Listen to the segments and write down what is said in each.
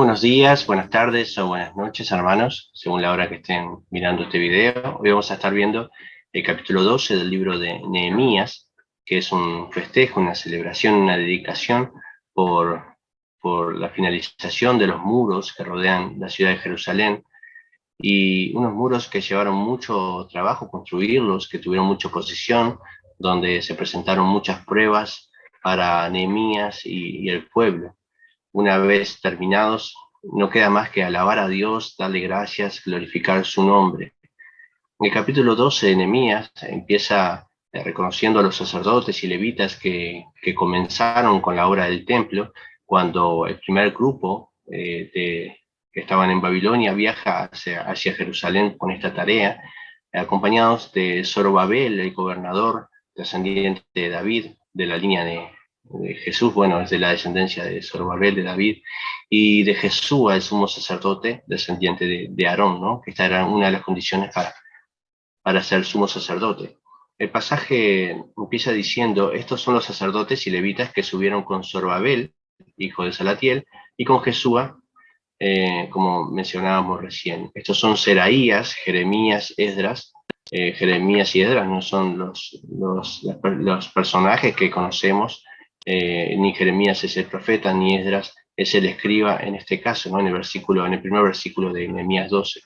buenos días, buenas tardes o buenas noches, hermanos, según la hora que estén mirando este video. Hoy vamos a estar viendo el capítulo 12 del libro de Nehemías, que es un festejo, una celebración, una dedicación por, por la finalización de los muros que rodean la ciudad de Jerusalén, y unos muros que llevaron mucho trabajo construirlos, que tuvieron mucha oposición, donde se presentaron muchas pruebas para Nehemías y el pueblo. Una vez terminados, no queda más que alabar a Dios, darle gracias, glorificar su nombre. En el capítulo 12 de Nehemías empieza reconociendo a los sacerdotes y levitas que comenzaron con la obra del templo, cuando el primer grupo que estaban en Babilonia viaja hacia Jerusalén con esta tarea, acompañados de Zorobabel, el gobernador descendiente de David, de la línea de Jesús, bueno, es de la descendencia de Zorobabel, de David, y de Jesúa, el sumo sacerdote, descendiente de Aarón, ¿no? Que esta era una de las condiciones para ser sumo sacerdote. El pasaje empieza diciendo: estos son los sacerdotes y levitas que subieron con Zorobabel, hijo de Salatiel, y con Jesúa, como mencionábamos recién. Estos son Seraías, Jeremías, Esdras. Jeremías y Esdras no son los personajes que conocemos, ni Jeremías es el profeta, ni Esdras es el escriba en este caso, ¿no? En el primer versículo de Nehemías 12.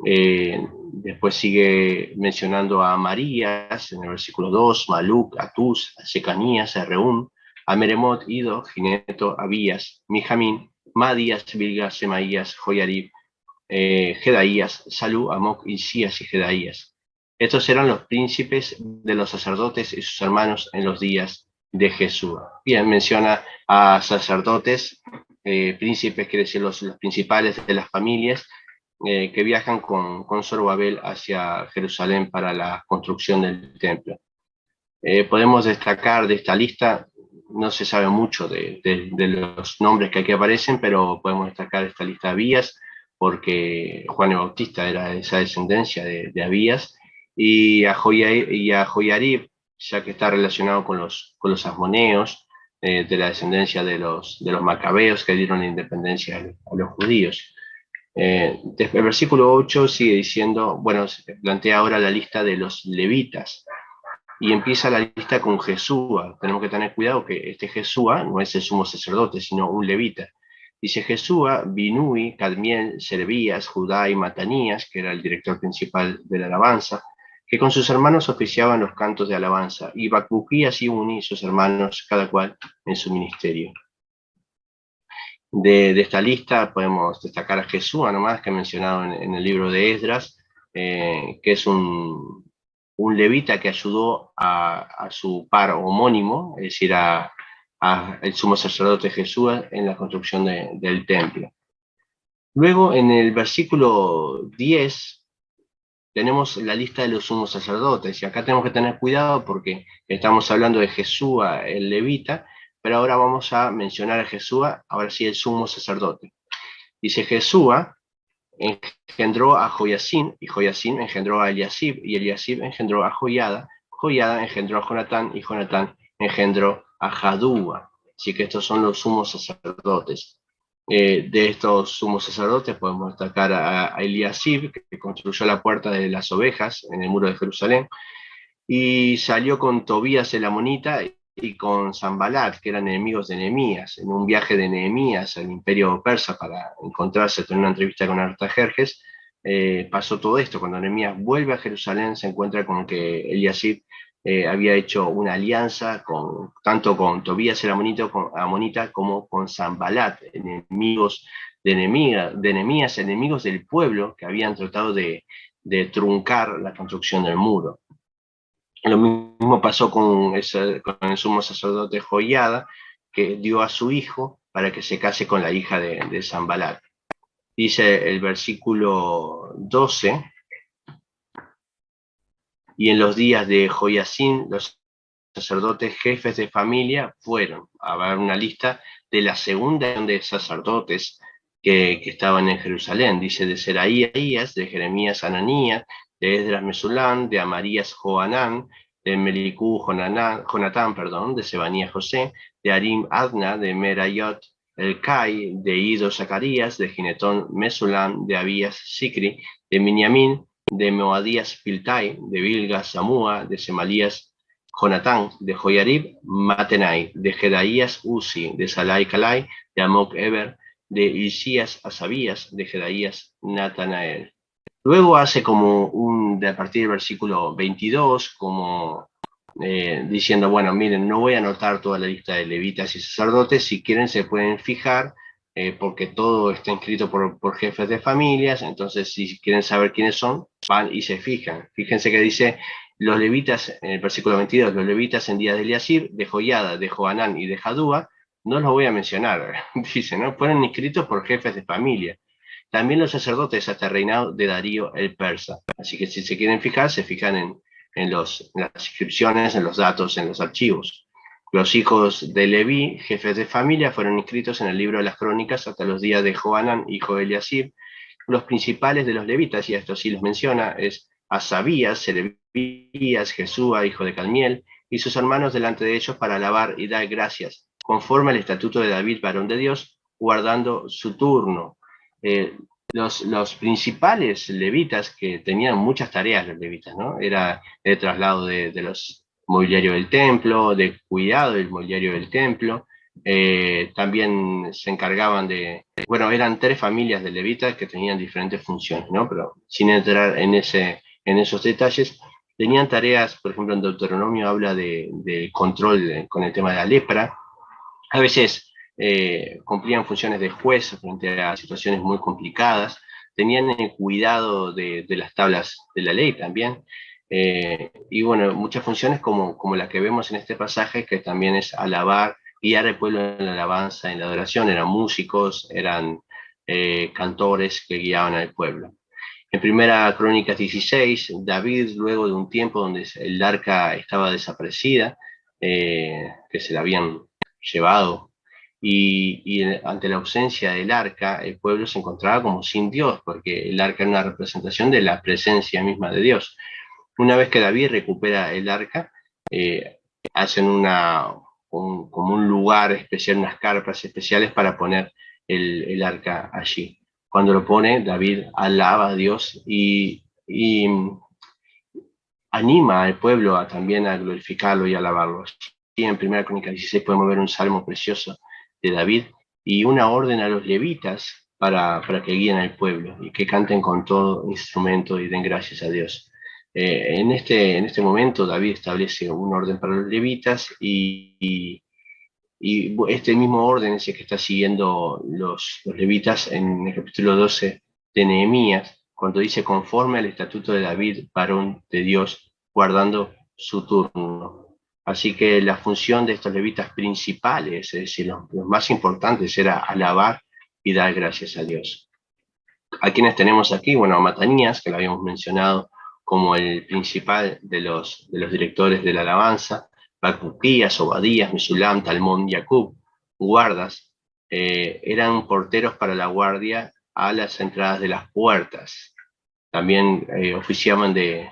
Después sigue mencionando a Amarías en el versículo 2, Maluc, Atús, a Secanías, a Reún, a Meremot, Ido, Gineto, Abías, Mijamín, Madías, Bilga, Semaías, Joyarib, Jedaías, Salú, Amoc, Isías y Jedaías. Estos eran los príncipes de los sacerdotes y sus hermanos en los días de Jesús. Bien, menciona a sacerdotes, príncipes quiere decir los principales de las familias, que viajan con Zorobabel hacia Jerusalén para la construcción del templo. Podemos destacar de esta lista, no se sabe mucho de los nombres que aquí aparecen, pero podemos destacar esta lista de Abías, porque Juan el Bautista era de esa descendencia de Abías, y a Joyarib, ya que está relacionado con los asmoneos, de la descendencia de los macabeos que dieron la independencia a los judíos. El versículo 8 sigue diciendo, bueno, se plantea ahora la lista de los levitas, y empieza la lista con Jesúa. Tenemos que tener cuidado que este Jesúa no es el sumo sacerdote, sino un levita. Dice Jesúa, Binui, Cadmiel, Servías, Judá y Matanías, que era el director principal de la alabanza, que con sus hermanos oficiaban los cantos de alabanza, y Bacbuquías y Uni, sus hermanos, cada cual en su ministerio. De esta lista podemos destacar a Jesúa nomás, que he mencionado en el libro de Esdras, que es un levita que ayudó a su par homónimo, es decir, el sumo sacerdote Jesús, en la construcción del templo. Luego, en el versículo 10, tenemos la lista de los sumos sacerdotes, y acá tenemos que tener cuidado porque estamos hablando de Jesúa, el levita, pero ahora vamos a mencionar a Jesúa, ahora sí el sumo sacerdote. Dice Jesúa engendró a Joiacín, y Joiacín engendró a Eliasib, y Eliasib engendró a Joiada, Joiada engendró a Jonatán, y Jonatán engendró a Jadúa. Así que estos son los sumos sacerdotes. De estos sumos sacerdotes podemos destacar a Eliasib, que construyó la puerta de las ovejas en el muro de Jerusalén, y salió con Tobías el amonita y con Sanbalat, que eran enemigos de Nehemías, en un viaje de Nehemías al imperio persa para encontrarse, tener una entrevista con Artajerjes. Pasó todo esto. Cuando Nehemías vuelve a Jerusalén, se encuentra con que Eliasib había hecho una alianza tanto con Tobías el amonita como con Sanbalat, enemigos de Nehemías, enemigos del pueblo que habían tratado de truncar la construcción del muro. Lo mismo pasó con el sumo sacerdote Joiada, que dio a su hijo para que se case con la hija de Sanbalat. Dice el versículo 12, y en los días de Joiacín, los sacerdotes jefes de familia fueron a ver una lista de la segunda de sacerdotes que estaban en Jerusalén. Dice de Seraías, de Jeremías Ananías, de Esdras Mesulán, de Amarías Joanán, de Melicú Jonatán, de Sebanías José, de Arim Adna, de Merayot Elcai, de Ido Zacarías, de Ginetón Mesulam, de Abías Sicri, de Miniamín, de Moadías Piltai, de Bilga Samúa, de Semalías Jonatán, de Joyarib Matenai, de Jedaías Uzi, de Salai Calai, de Amok Eber, de Isías Asabías, de Jedaías Natanael. Luego hace como a partir del versículo 22, como diciendo, bueno, miren, no voy a anotar toda la lista de levitas y sacerdotes, si quieren se pueden fijar, porque todo está inscrito por jefes de familias, entonces si quieren saber quiénes son, van y se fijan. Fíjense que dice, los levitas, en el versículo 22, los levitas en días de Eliasib, de Joiada, de Joanán y de Jadúa, no los voy a mencionar, dice, ¿no? Fueron inscritos por jefes de familia. También los sacerdotes hasta el reinado de Darío el Persa. Así que si se quieren fijar, se fijan en las inscripciones, en los datos, en los archivos. Los hijos de Leví, jefes de familia, fueron inscritos en el libro de las crónicas hasta los días de Joanán, hijo de Eliasib. Los principales de los levitas, y esto sí les menciona, es Asabías, Serebías, Jesúa, hijo de Calmiel, y sus hermanos delante de ellos para alabar y dar gracias, conforme al estatuto de David, varón de Dios, guardando su turno. Los principales levitas, que tenían muchas tareas los levitas, ¿no? Era el traslado de los mobiliario del templo, de cuidado del mobiliario del templo, también se encargaban bueno, eran 3 familias de levitas que tenían diferentes funciones, ¿no? Pero sin entrar en esos detalles, tenían tareas, por ejemplo, en Deuteronomio habla de control con el tema de la lepra. A veces cumplían funciones de juez frente a situaciones muy complicadas, tenían el cuidado de las tablas de la ley también, y bueno, muchas funciones como la que vemos en este pasaje, que también es alabar, guiar al pueblo en la alabanza, en la adoración. Eran músicos, eran cantores que guiaban al pueblo. En Primera Crónicas 16, David, luego de un tiempo donde el arca estaba desaparecida, que se la habían llevado, y ante la ausencia del arca, el pueblo se encontraba como sin Dios, porque el arca era una representación de la presencia misma de Dios. Una vez que David recupera el arca, hacen como un lugar especial, unas carpas especiales para poner el arca allí. Cuando lo pone, David alaba a Dios y anima al pueblo también a glorificarlo y alabarlo. Y en 1 Crónicas 16 podemos ver un salmo precioso de David y una orden a los levitas para que guíen al pueblo y que canten con todo instrumento y den gracias a Dios. En este momento David establece un orden para los levitas y este mismo orden es el que está siguiendo los levitas en el capítulo 12 de Nehemías, cuando dice conforme al estatuto de David, varón de Dios, guardando su turno. Así que la función de estos levitas principales, es decir, los más importantes, era alabar y dar gracias a Dios. ¿A quienes tenemos aquí? Bueno, a Matanías, que lo habíamos mencionado como el principal de los directores de la alabanza, Bacbuquías, Obadías, Mesulam, Talmón, Jacob, guardas, eran porteros para la guardia a las entradas de las puertas. También oficiaban de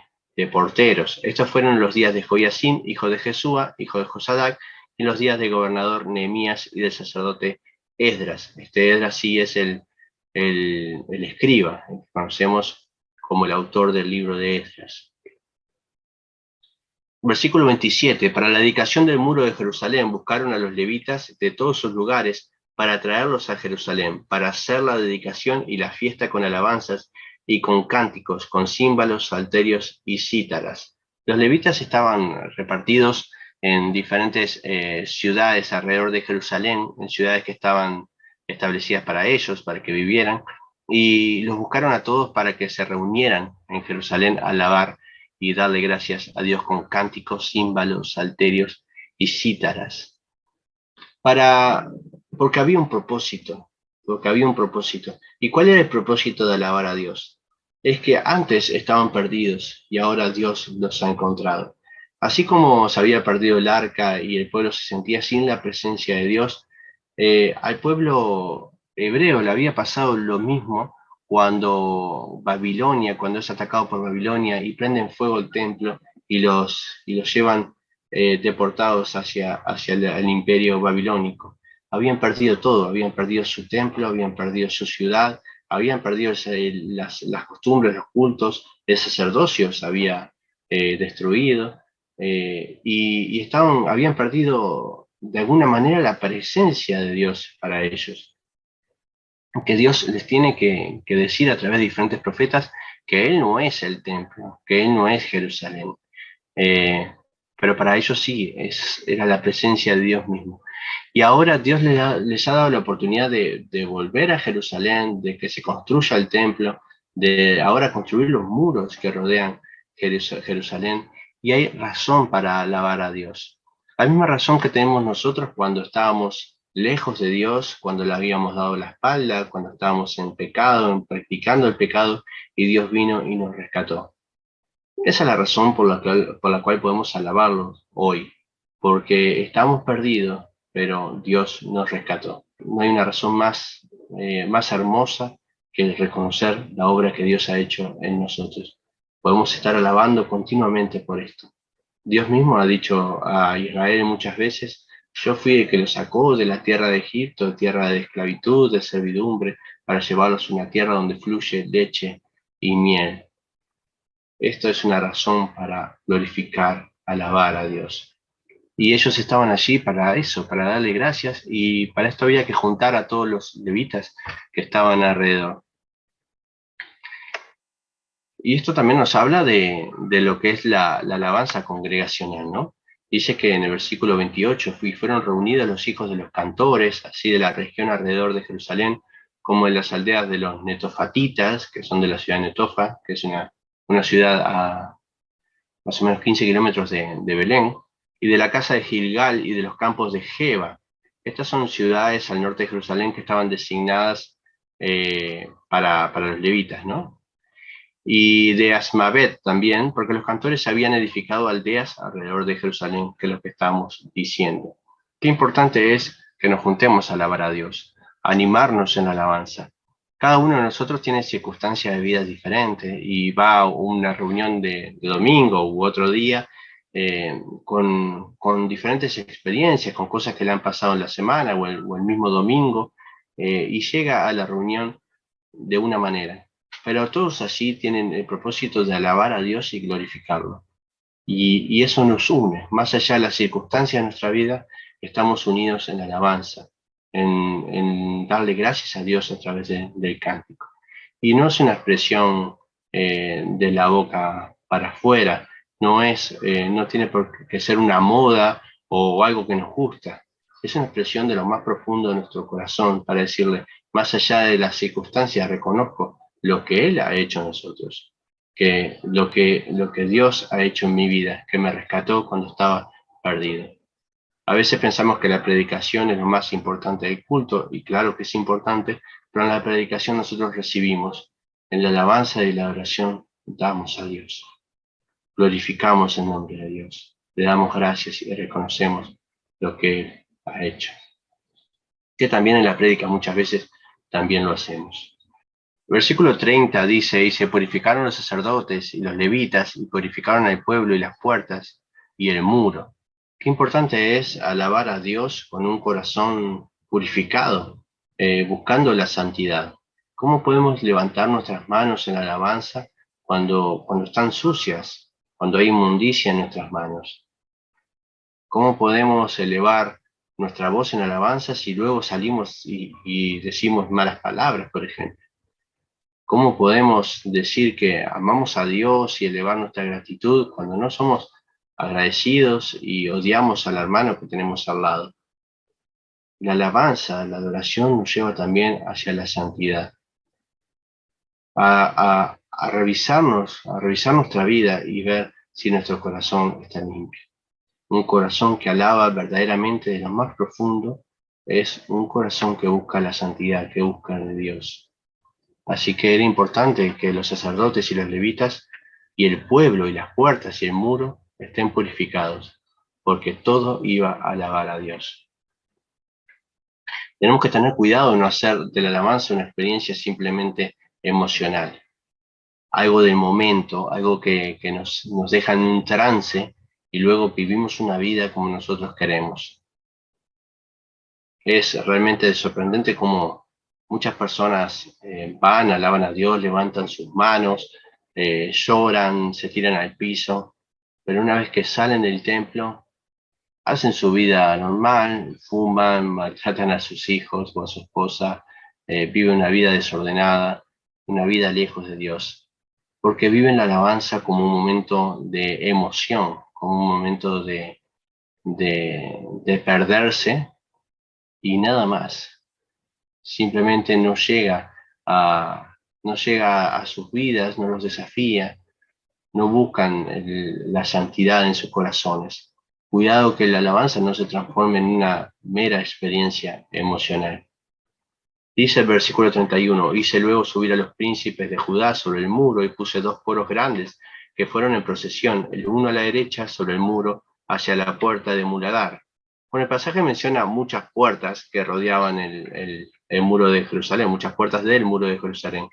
porteros. Estos fueron los días de Joiacín, hijo de Jesúa, hijo de Josadac, y los días del gobernador Nehemías y del sacerdote Esdras. Este Esdras sí es el escriba, que conocemos como el autor del libro de Esdras. Versículo 27. Para la dedicación del muro de Jerusalén buscaron a los levitas de todos sus lugares para traerlos a Jerusalén, para hacer la dedicación y la fiesta con alabanzas y con cánticos, con címbalos, salterios y cítaras. Los levitas estaban repartidos en diferentes ciudades alrededor de Jerusalén, en ciudades que estaban establecidas para ellos, para que vivieran, y los buscaron a todos para que se reunieran en Jerusalén a alabar y darle gracias a Dios con cánticos, címbalos, salterios y cítaras. Porque había un propósito, ¿Y cuál era el propósito de alabar a Dios? Es que antes estaban perdidos y ahora Dios los ha encontrado. Así como se había perdido el arca y el pueblo se sentía sin la presencia de Dios, al pueblo hebreo le había pasado lo mismo cuando cuando es atacado por Babilonia y prenden fuego el templo y los llevan deportados hacia el imperio babilónico. habían perdido todo, habían perdido su templo, habían perdido su ciudad, habían perdido las costumbres, los cultos, el sacerdocio se había destruido, habían perdido de alguna manera la presencia de Dios para ellos, que Dios les tiene que decir a través de diferentes profetas que Él no es el templo, que Él no es Jerusalén. Eh, pero para ellos sí, era la presencia de Dios mismo. Y ahora Dios les ha dado la oportunidad de volver a Jerusalén, de que se construya el templo, de ahora construir los muros que rodean Jerusalén, y hay razón para alabar a Dios. La misma razón que tenemos nosotros cuando estábamos lejos de Dios, cuando le habíamos dado la espalda, cuando estábamos en pecado, practicando el pecado, y Dios vino y nos rescató. Esa es la razón por la cual podemos alabarlo hoy, porque estamos perdidos, pero Dios nos rescató. No hay una razón más hermosa que el reconocer la obra que Dios ha hecho en nosotros. Podemos estar alabando continuamente por esto. Dios mismo ha dicho a Israel muchas veces: yo fui el que los sacó de la tierra de Egipto, tierra de esclavitud, de servidumbre, para llevarlos a una tierra donde fluye leche y miel. Esto es una razón para glorificar, alabar a Dios. Y ellos estaban allí para eso, para darle gracias, y para esto había que juntar a todos los levitas que estaban alrededor. Y esto también nos habla de lo que es la alabanza congregacional, ¿no? Dice que en el versículo 28 fueron reunidos los hijos de los cantores, así de la región alrededor de Jerusalén, como de las aldeas de los netofatitas, que son de la ciudad de Netofa, que es una ciudad a más o menos 15 kilómetros de Belén, y de la casa de Gilgal y de los campos de Geba. Estas son ciudades al norte de Jerusalén que estaban designadas para los levitas, ¿no? Y de Asmavet también, porque los cantores habían edificado aldeas alrededor de Jerusalén, que es lo que estábamos diciendo. Qué importante es que nos juntemos a alabar a Dios, a animarnos en la alabanza. Cada uno de nosotros tiene circunstancias de vida diferentes y va a una reunión de domingo u otro día con diferentes experiencias, con cosas que le han pasado en la semana o el mismo domingo, y llega a la reunión de una manera. Pero todos allí tienen el propósito de alabar a Dios y glorificarlo. Y eso nos une, más allá de las circunstancias de nuestra vida, estamos unidos en la alabanza, en darle gracias a Dios a través del cántico. Y no es una expresión de la boca para afuera, no tiene por qué ser una moda o algo que nos gusta. Es una expresión de lo más profundo de nuestro corazón para decirle: más allá de las circunstancias, reconozco lo que Él ha hecho en nosotros, que lo que Dios ha hecho en mi vida, que me rescató cuando estaba perdido. A veces pensamos que la predicación es lo más importante del culto, y claro que es importante, pero en la predicación nosotros recibimos, en la alabanza y la oración damos a Dios, glorificamos el nombre de Dios, le damos gracias y reconocemos lo que Él ha hecho. Que también en la prédica muchas veces también lo hacemos. Versículo 30 dice: y se purificaron los sacerdotes y los levitas, y purificaron al pueblo y las puertas y el muro. Qué importante es alabar a Dios con un corazón purificado, buscando la santidad. ¿Cómo podemos levantar nuestras manos en alabanza cuando están sucias, cuando hay inmundicia en nuestras manos? ¿Cómo podemos elevar nuestra voz en alabanza si luego salimos y decimos malas palabras, por ejemplo? ¿Cómo podemos decir que amamos a Dios y elevar nuestra gratitud cuando no somos agradecidos y odiamos al hermano que tenemos al lado? La alabanza, la adoración nos lleva también hacia la santidad, a revisar nuestra vida y ver si nuestro corazón está limpio. Un corazón que alaba verdaderamente de lo más profundo es un corazón que busca la santidad, que busca de Dios. Así que era importante que los sacerdotes y los levitas y el pueblo y las puertas y el muro estén purificados, porque todo iba a alabar a Dios. Tenemos que tener cuidado de no hacer de la alabanza una experiencia simplemente emocional, algo del momento, algo que nos deja en un trance y luego vivimos una vida como nosotros queremos. Es realmente sorprendente cómo muchas personas van, alaban a Dios, levantan sus manos, lloran, se tiran al piso, pero una vez que salen del templo, hacen su vida normal, fuman, maltratan a sus hijos o a su esposa, viven una vida desordenada, una vida lejos de Dios, porque viven la alabanza como un momento de emoción, como un momento de perderse y nada más. Simplemente a, no llega a sus vidas, no los desafía, no buscan la santidad en sus corazones. Cuidado que la alabanza no se transforme en una mera experiencia emocional. Dice el versículo 31, hice luego subir a los príncipes de Judá sobre el muro y puse dos coros grandes que fueron en procesión, el uno a la derecha sobre el muro hacia la puerta de Muladar. Bueno, el pasaje menciona muchas puertas que rodeaban el muro de Jerusalén, muchas puertas del muro de Jerusalén.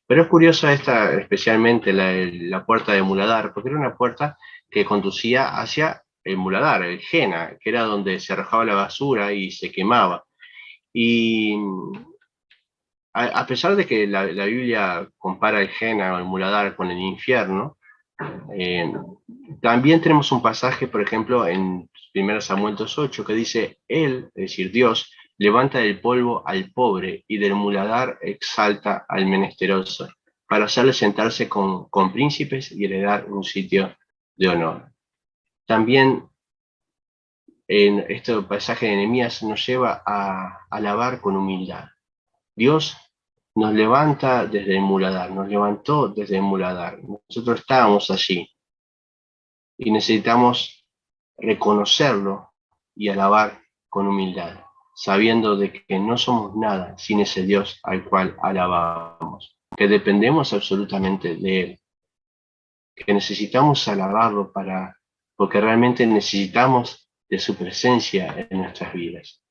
Pero es curiosa esta, especialmente la puerta de Muladar, porque era una puerta que conducía hacia el Muladar, el Jena, que era donde se arrojaba la basura y se quemaba. Y a pesar de que la Biblia compara el Jena o el Muladar con el infierno, eh, también tenemos un pasaje, por ejemplo, en 1 Samuel 2:8, que dice, Él, es decir, Dios, levanta del polvo al pobre y del muladar exalta al menesteroso, para hacerle sentarse con príncipes y heredar un sitio de honor. También en este pasaje de Nehemías nos lleva a alabar con humildad. Dios nos levanta desde el muladar, nos levantó desde el muladar. Nosotros estábamos allí y necesitamos reconocerlo y alabar con humildad, sabiendo de que no somos nada sin ese Dios al cual alabamos, que dependemos absolutamente de Él, que necesitamos alabarlo porque realmente necesitamos de su presencia en nuestras vidas.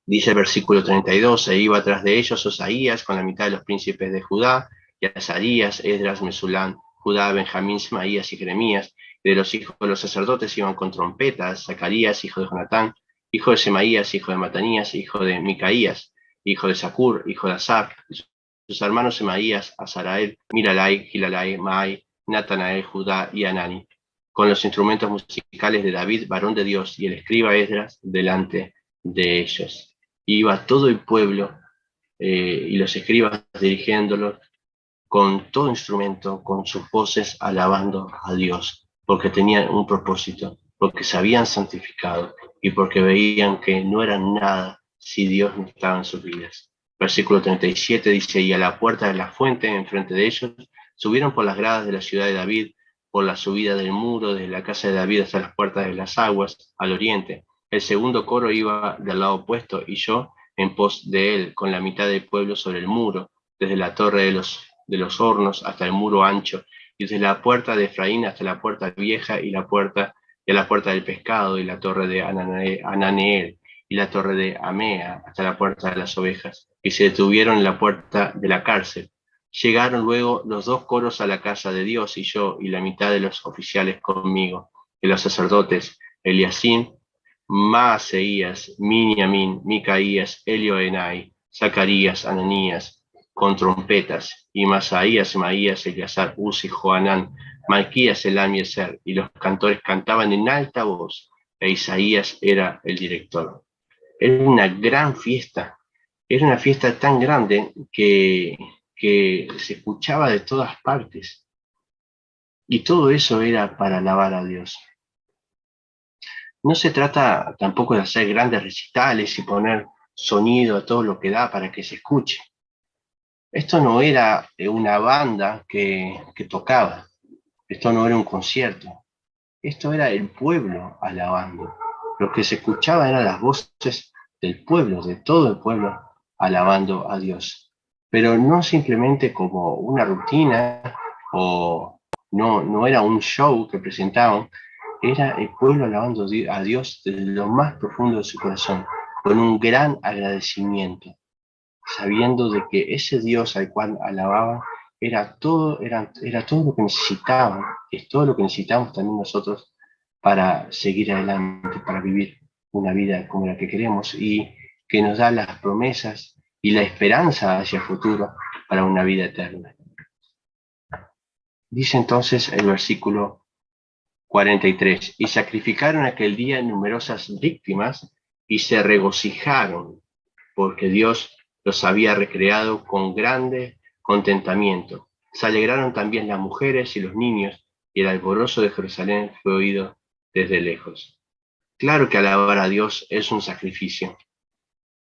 Dice el versículo 32, e iba tras de ellos Osaías con la mitad de los príncipes de Judá, y Azarías, Esdras, Mesulán, Judá, Benjamín, Semaías y Jeremías, y de los hijos de los sacerdotes iban con trompetas, Zacarías, hijo de Jonatán, hijo de Semaías, hijo de Matanías, hijo de Micaías, hijo de Zacur, hijo de Asaf, sus hermanos Semaías, Azarael, Milalai, Gilalai, Maai, Natanael, Judá y Anani, con los instrumentos musicales de David, varón de Dios, y el escriba Esdras delante de ellos. Iba todo el pueblo y los escribas dirigiéndolos con todo instrumento, con sus voces alabando a Dios, porque tenían un propósito, porque se habían santificado y porque veían que no eran nada si Dios no estaba en sus vidas. Versículo 37 dice, y a la puerta de la fuente, enfrente de ellos, subieron por las gradas de la ciudad de David, por la subida del muro, desde la casa de David hasta las puertas de las aguas, al oriente. El segundo coro iba del lado opuesto, y yo en pos de él, con la mitad del pueblo sobre el muro, desde la torre de los hornos hasta el muro ancho, y desde la puerta de Efraín hasta la puerta vieja y a la puerta del pescado, y la torre de Ananeel, y la torre de Amea, hasta la puerta de las ovejas, y se detuvieron en la puerta de la cárcel. Llegaron luego los dos coros a la casa de Dios, y yo, y la mitad de los oficiales conmigo, y los sacerdotes, Eliasín, Maaseías, Miniamín, Micaías, Elioenai, Zacarías, Ananías, con trompetas, y Masaías, Maías, Eleazar, Uzi, Joanán, Malquías, Elam y Ezer, y los cantores cantaban en alta voz, e Isaías era el director. Era una gran fiesta, era una fiesta tan grande que se escuchaba de todas partes, y todo eso era para alabar a Dios. No se trata tampoco de hacer grandes recitales y poner sonido a todo lo que da para que se escuche. Esto no era una banda que tocaba, esto no era un concierto, esto era el pueblo alabando. Lo que se escuchaba eran las voces del pueblo, de todo el pueblo alabando a Dios. Pero no simplemente como una rutina o no era un show que presentaban, era el pueblo alabando a Dios desde lo más profundo de su corazón, con un gran agradecimiento, sabiendo de que ese Dios al cual alababan era todo lo que necesitaban, es todo lo que necesitamos también nosotros para seguir adelante, para vivir. una vida como la que queremos y que nos da las promesas y la esperanza hacia el futuro para una vida eterna. Dice entonces el versículo 43, y sacrificaron aquel día numerosas víctimas y se regocijaron, porque Dios los había recreado con grande contentamiento. Se alegraron también las mujeres y los niños, y el alborozo de Jerusalén fue oído desde lejos. Claro que alabar a Dios es un sacrificio,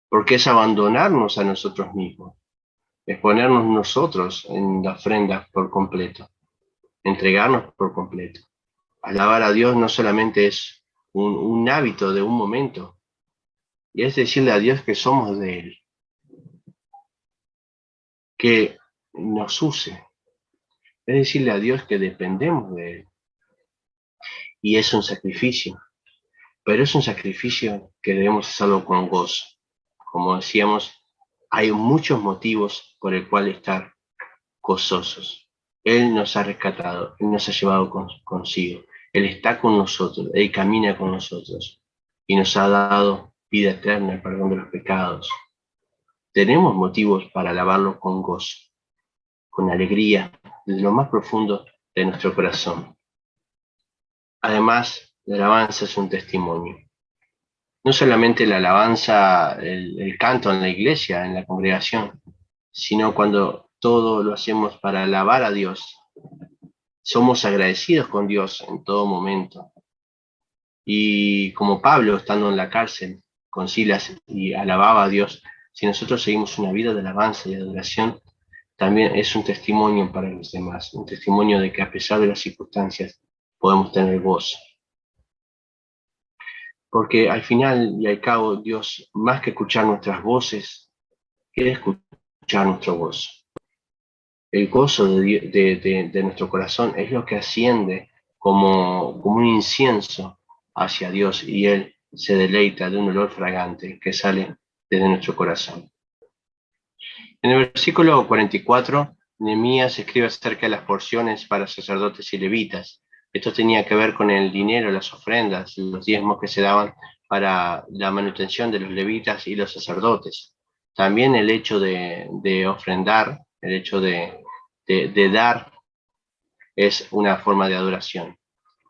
porque es abandonarnos a nosotros mismos, es ponernos nosotros en la ofrenda por completo, entregarnos por completo. Alabar a Dios no solamente es un hábito de un momento, y es decirle a Dios que somos de Él, que nos use, es decirle a Dios que dependemos de Él. Y es un sacrificio, pero es un sacrificio que debemos hacerlo con gozo. Como decíamos, hay muchos motivos por el cual estar gozosos. Él nos ha rescatado, Él nos ha llevado consigo, Él está con nosotros, Él camina con nosotros y nos ha dado vida eterna, el perdón de los pecados. Tenemos motivos para alabarlo con gozo, con alegría, desde lo más profundo de nuestro corazón. Además, la alabanza es un testimonio. No solamente la alabanza, el canto en la iglesia, en la congregación, sino cuando todo lo hacemos para alabar a Dios. Somos agradecidos con Dios en todo momento. Y como Pablo, estando en la cárcel con Silas y alababa a Dios, si nosotros seguimos una vida de alabanza y de adoración, también es un testimonio para los demás, un testimonio de que a pesar de las circunstancias podemos tener voz. Porque al final y al cabo, Dios, más que escuchar nuestras voces, quiere escuchar nuestro gozo. El gozo de nuestro corazón es lo que asciende como un incienso hacia Dios y Él se deleita de un olor fragante que sale desde nuestro corazón. En el versículo 44, Nehemías escribe acerca de las porciones para sacerdotes y levitas. Esto tenía que ver con el dinero, las ofrendas, los diezmos que se daban para la manutención de los levitas y los sacerdotes. También el hecho de ofrendar, el hecho de dar, es una forma de adoración.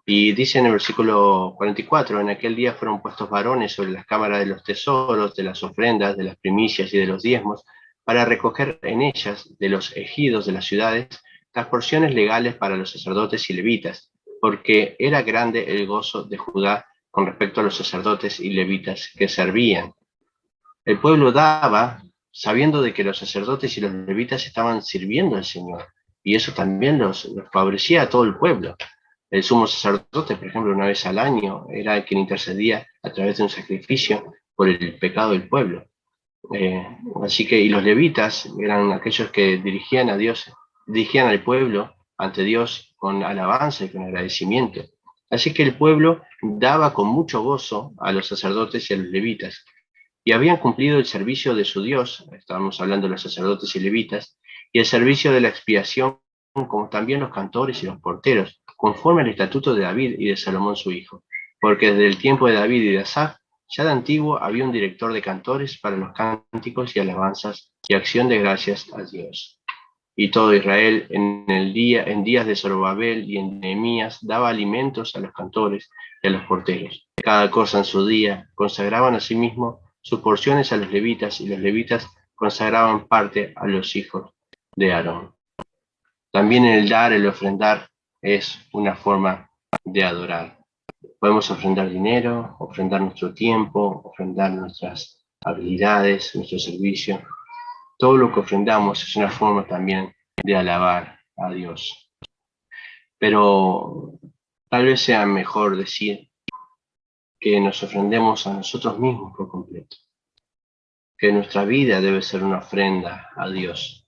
Y dice en el versículo 44, en aquel día fueron puestos varones sobre las cámaras de los tesoros, de las ofrendas, de las primicias y de los diezmos, para recoger en ellas, de los ejidos de las ciudades, las porciones legales para los sacerdotes y levitas, porque era grande el gozo de Judá con respecto a los sacerdotes y levitas que servían. El pueblo daba, sabiendo de que los sacerdotes y los levitas estaban sirviendo al Señor, y eso también los favorecía a todo el pueblo. El sumo sacerdote, por ejemplo, una vez al año, era el quien intercedía a través de un sacrificio por el pecado del pueblo. Así que, y los levitas eran aquellos que dirigían a Dios, dirigían al pueblo ante Dios con alabanza y con agradecimiento. Así que el pueblo daba con mucho gozo a los sacerdotes y a los levitas, y habían cumplido el servicio de su Dios, estábamos hablando de los sacerdotes y levitas, y el servicio de la expiación, como también los cantores y los porteros, conforme al estatuto de David y de Salomón su hijo, porque desde el tiempo de David y de Asaf, ya de antiguo había un director de cantores para los cánticos y alabanzas y acción de gracias a Dios. Y todo Israel en días de Zorobabel y en Nehemías daba alimentos a los cantores y a los porteros. Cada cosa en su día consagraban a sí mismo sus porciones a los levitas y los levitas consagraban parte a los hijos de Aarón. También el dar, el ofrendar es una forma de adorar. Podemos ofrendar dinero, ofrendar nuestro tiempo, ofrendar nuestras habilidades, nuestro servicio. Todo lo que ofrendamos es una forma también de alabar a Dios. Pero tal vez sea mejor decir que nos ofrendemos a nosotros mismos por completo, que nuestra vida debe ser una ofrenda a Dios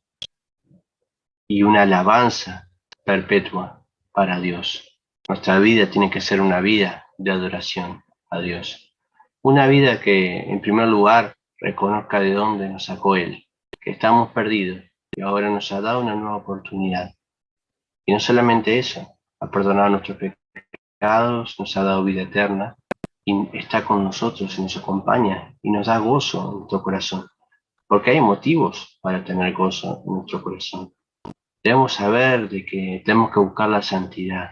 y una alabanza perpetua para Dios. Nuestra vida tiene que ser una vida de adoración a Dios. Una vida que, en primer lugar, reconozca de dónde nos sacó Él, que estamos perdidos y ahora nos ha dado una nueva oportunidad. Y no solamente eso, ha perdonado nuestros pecados, nos ha dado vida eterna, y está con nosotros y nos acompaña y nos da gozo en nuestro corazón. Porque hay motivos para tener gozo en nuestro corazón. Debemos saber de que tenemos que buscar la santidad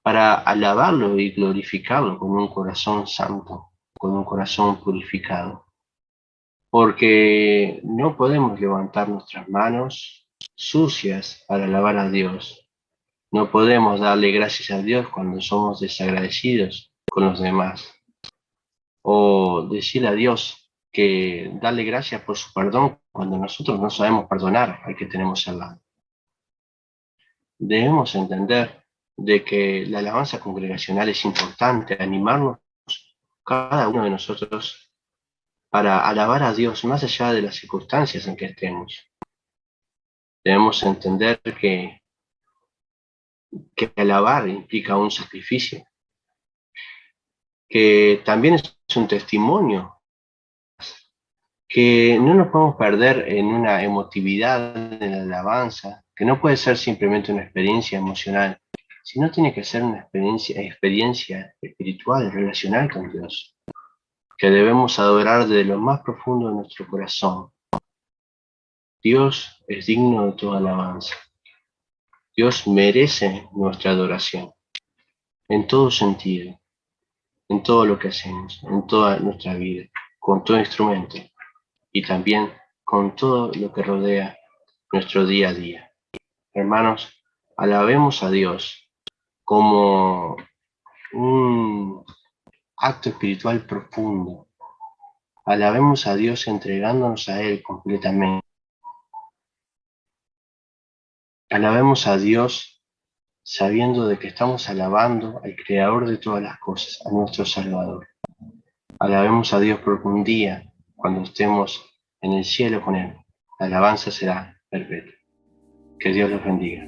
para alabarlo y glorificarlo con un corazón santo, con un corazón purificado. Porque no podemos levantar nuestras manos sucias para alabar a Dios. No podemos darle gracias a Dios cuando somos desagradecidos con los demás. O decirle a Dios que darle gracias por su perdón cuando nosotros no sabemos perdonar al que tenemos al lado. Debemos entender de que la alabanza congregacional es importante, animarnos cada uno de nosotros para alabar a Dios más allá de las circunstancias en que estemos. Debemos entender que alabar implica un sacrificio, que también es un testimonio, que no nos podemos perder en una emotividad en la alabanza, que no puede ser simplemente una experiencia emocional, sino tiene que ser una experiencia espiritual, relacional con Dios, que debemos adorar desde lo más profundo de nuestro corazón. Dios es digno de toda alabanza. Dios merece nuestra adoración, en todo sentido, en todo lo que hacemos, en toda nuestra vida, con todo instrumento y también con todo lo que rodea nuestro día a día. Hermanos, alabemos a Dios como un acto espiritual profundo. Alabemos a Dios entregándonos a Él completamente. Alabemos a Dios sabiendo de que estamos alabando al Creador de todas las cosas, a nuestro Salvador. Alabemos a Dios porque un día, cuando estemos en el cielo con Él, la alabanza será perpetua. Que Dios los bendiga.